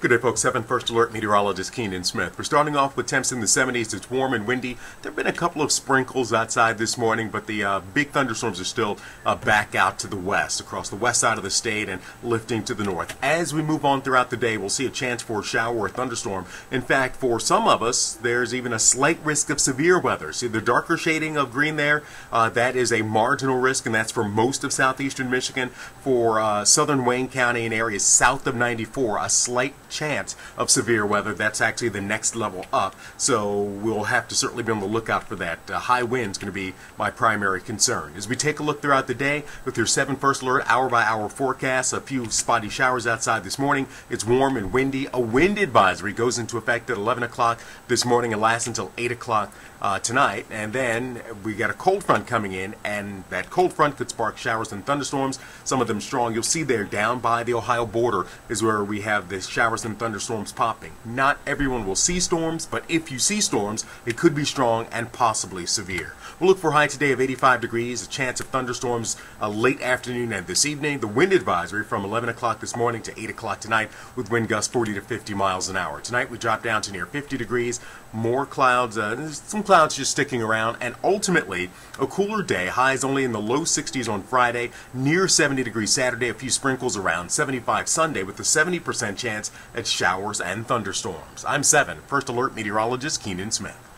Good day, folks. 7 First Alert meteorologist Keenan Smith. We're starting off with temps in the 70s. It's warm and windy. There have been a couple of sprinkles outside this morning, but the big thunderstorms are still back out to the west, across the west side of the state and lifting to the north. As we move on throughout the day, we'll see a chance for a shower or thunderstorm. In fact, for some of us, there's even a slight risk of severe weather. See the darker shading of green there? That is a marginal risk, and that's for most of southeastern Michigan. For southern Wayne County and areas south of 94, a slight chance of severe weather. That's actually the next level up, so we'll have to certainly be on the lookout for that. High wind's going to be my primary concern. As we take a look throughout the day with your 7 First Alert hour-by-hour forecast, a few spotty showers outside this morning. It's warm and windy. A wind advisory goes into effect at 11 o'clock this morning and lasts until 8 o'clock tonight, and then we got a cold front coming in, and that cold front could spark showers and thunderstorms, some of them strong. You'll see there down by the Ohio border is where we have the showers and thunderstorms popping. Not everyone will see storms, but if you see storms, it could be strong and possibly severe. We'll look for a high today of 85 degrees, a chance of thunderstorms late afternoon and this evening. The wind advisory from 11 o'clock this morning to 8 o'clock tonight with wind gusts 40 to 50 miles an hour. Tonight we drop down to near 50 degrees, more clouds, some clouds just sticking around, and ultimately a cooler day. Highs only in the low 60s on Friday, near 70 degrees Saturday, a few sprinkles around 75 Sunday with a 70% chance at showers and thunderstorms. I'm 7 First Alert meteorologist Keenan Smith.